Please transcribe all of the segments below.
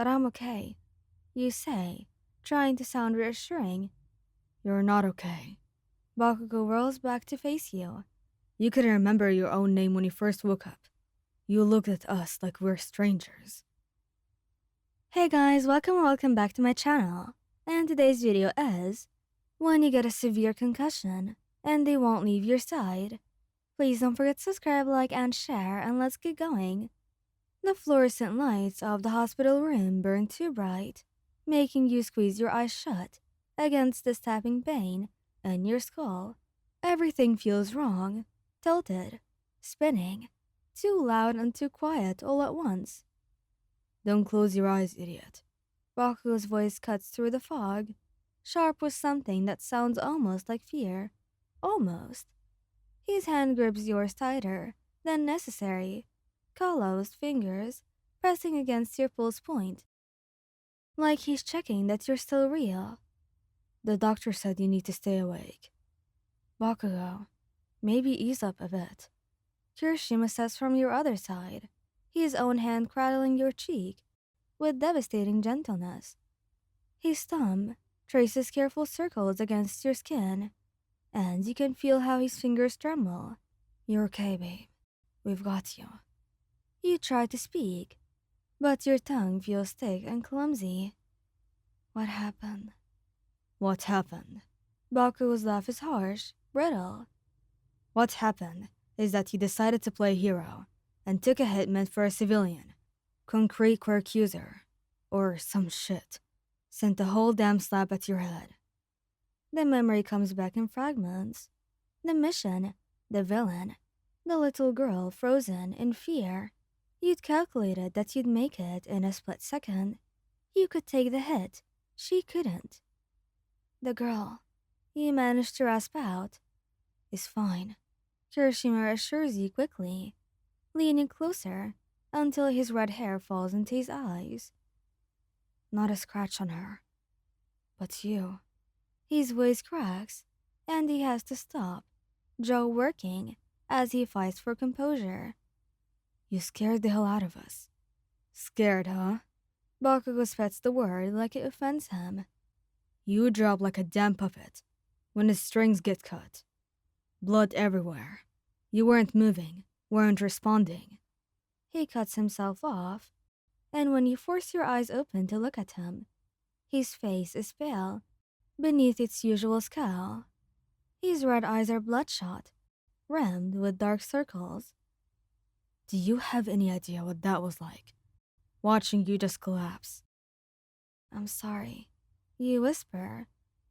But I'm okay, you say, trying to sound reassuring. You're not okay. Bakugou whirls back to face you. You couldn't remember your own name when you first woke up. You looked at us like we're strangers. Hey guys, welcome back to my channel. And today's video is when you get a severe concussion and they won't leave your side. Please don't forget to subscribe, like, and share, and let's get going. The fluorescent lights of the hospital room burn too bright, making you squeeze your eyes shut against the stabbing pain in your skull. Everything feels wrong, tilted, spinning, too loud and too quiet all at once. Don't close your eyes, idiot. Bakugou's voice cuts through the fog, sharp with something that sounds almost like fear. Almost. His hand grips yours tighter than necessary, calloused fingers pressing against your pulse point, like he's checking that you're still real. The doctor said you need to stay awake. Bakugou, maybe ease up a bit. Kirishima says from your other side, his own hand cradling your cheek with devastating gentleness. His thumb traces careful circles against your skin, and you can feel how his fingers tremble. You're okay, babe. We've got you. You try to speak, but your tongue feels thick and clumsy. What happened? What happened? Bakugou's laugh is harsh, brittle. What happened is that you decided to play hero and took a hit meant for a civilian. Concrete quirk user. Or some shit. Sent a whole damn slap at your head. The memory comes back in fragments. The mission, the villain, the little girl frozen in fear. You'd calculated that you'd make it in a split second. You could take the hit. She couldn't. The girl, you managed to rasp out, is fine. Kirishima assures you quickly, leaning closer until his red hair falls into his eyes. Not a scratch on her. But you. His voice cracks, and he has to stop, jaw working as he fights for composure. You scared the hell out of us. Scared, huh? Bakugou spits the word like it offends him. You drop like a damn puppet when the strings get cut. Blood everywhere. You weren't moving, weren't responding. He cuts himself off, and when you force your eyes open to look at him, his face is pale beneath its usual scowl. His red eyes are bloodshot, rimmed with dark circles. Do you have any idea what that was like? Watching you just collapse. I'm sorry, you whisper,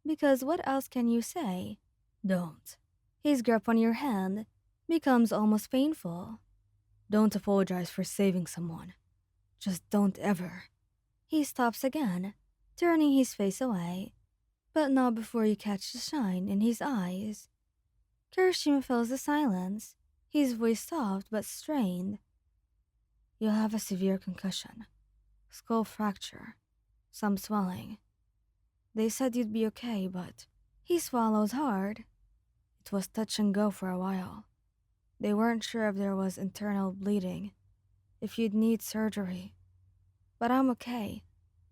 because what else can you say? Don't. His grip on your hand becomes almost painful. Don't apologize for saving someone. Just don't ever. He stops again, turning his face away, but not before you catch the shine in his eyes. Kirishima fills the silence, his voice soft but strained. You have a severe concussion. Skull fracture. Some swelling. They said you'd be okay, but... He swallows hard. It was touch and go for a while. They weren't sure if there was internal bleeding, if you'd need surgery. But I'm okay,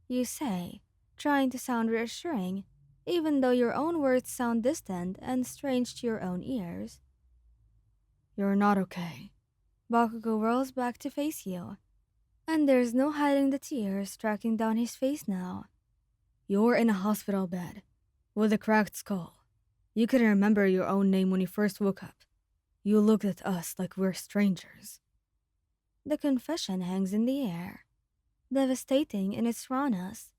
you say, trying to sound reassuring, even though your own words sound distant and strange to your own ears. You're not okay. Bakugou whirls back to face you, and there's no hiding the tears tracking down his face now. You're in a hospital bed, with a cracked skull. You couldn't remember your own name when you first woke up. You looked at us like we're strangers. The confession hangs in the air, devastating in its rawness.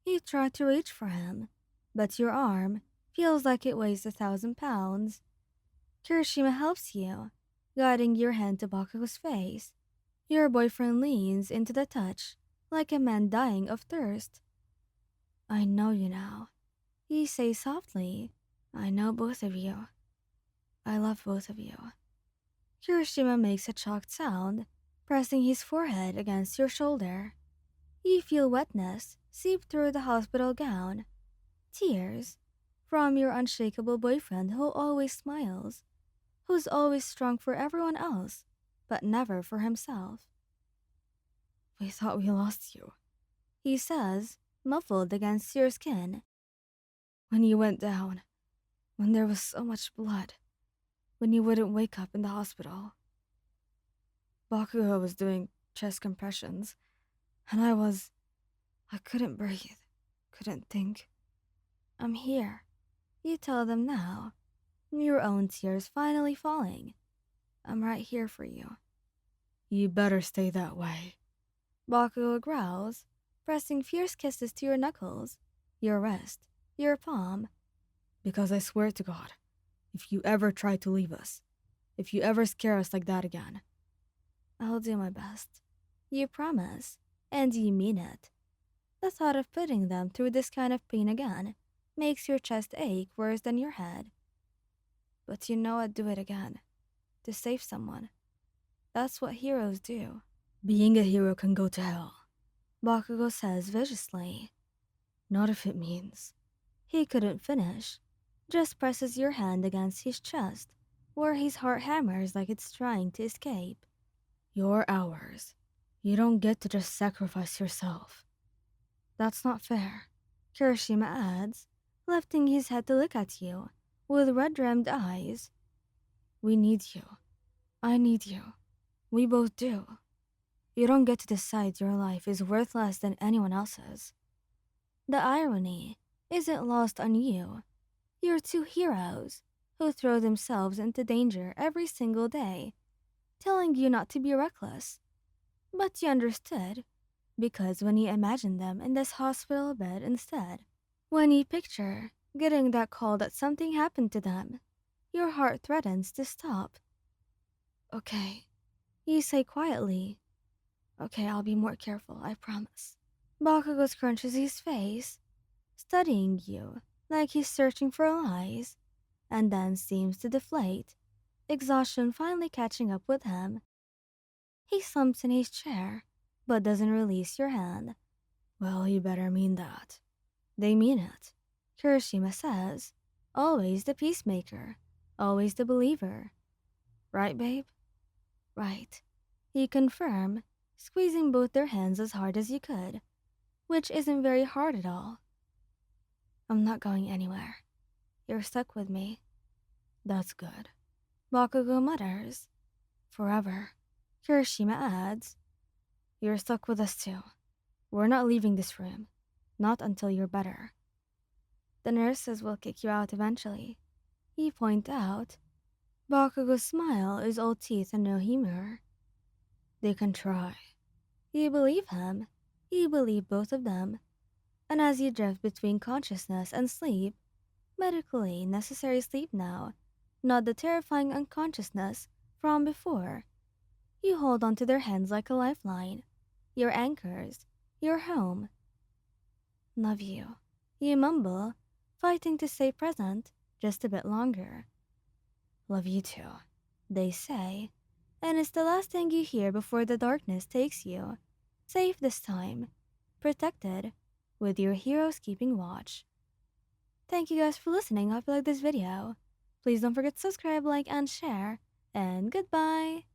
You try to reach for him, but your arm feels like it weighs 1,000 pounds. Kirishima helps you, guiding your hand to Bakugou's face. Your boyfriend leans into the touch, like a man dying of thirst. I know you now, he says softly. I know both of you. I love both of you. Kirishima makes a choked sound, pressing his forehead against your shoulder. You feel wetness seep through the hospital gown. Tears from your unshakable boyfriend who always smiles, who's always strong for everyone else, but never for himself. We thought we lost you. he says, muffled against your skin. When you went down, when there was so much blood, when you wouldn't wake up in the hospital. Bakugou was doing chest compressions, and I couldn't breathe, couldn't think. I'm here, you tell them now, your own tears finally falling. I'm right here for you. You better stay that way. Bakugou growls, pressing fierce kisses to your knuckles, your wrist, your palm. Because I swear to God, if you ever try to leave us, if you ever scare us like that again, I'll do my best. You promise, and you mean it. The thought of putting them through this kind of pain again makes your chest ache worse than your head. But you know I'd do it again. To save someone. That's what heroes do. being a hero can go to hell. Bakugou says viciously. Not if it means. He couldn't finish. Just presses your hand against his chest, where his heart hammers like it's trying to escape. You're ours. You don't get to just sacrifice yourself. That's not fair, Kirishima adds, lifting his head to look at you, with red-rimmed eyes. We need you. I need you. We both do. You don't get to decide your life is worth less than anyone else's. The irony isn't lost on you. You're two heroes who throw themselves into danger every single day, telling you not to be reckless. But you understood, because when you imagined them in this hospital bed instead, when you picture getting that call that something happened to them, your heart threatens to stop. Okay, You say quietly. okay, I'll be more careful, I promise. Bakugou scrunches his face, studying you like he's searching for lies, and then seems to deflate, exhaustion finally catching up with him. He slumps in his chair, but doesn't release your hand. Well, you better mean that. They mean it, Kirishima says, always the peacemaker, always the believer. Right, babe? Right. You confirm, squeezing both their hands as hard as you could, which isn't very hard at all. I'm not going anywhere. You're stuck with me. That's good. Bakugou mutters. Forever. Kirishima adds. You're stuck with us too. We're not leaving this room. Not until you're better. The nurses will kick you out eventually, he points out. Bakugou's smile is all teeth and no humor. They can try. You believe him. You believe both of them. And as you drift between consciousness and sleep, medically necessary sleep now, not the terrifying unconsciousness from before, you hold onto their hands like a lifeline, your anchors, your home. Love you, you mumble, fighting to stay present just a bit longer. Love you too, they say, and it's the last thing you hear before the darkness takes you, safe this time, protected, with your heroes keeping watch. Thank you guys for listening. I hope you liked this video. Please don't forget to subscribe, like, and share, and goodbye!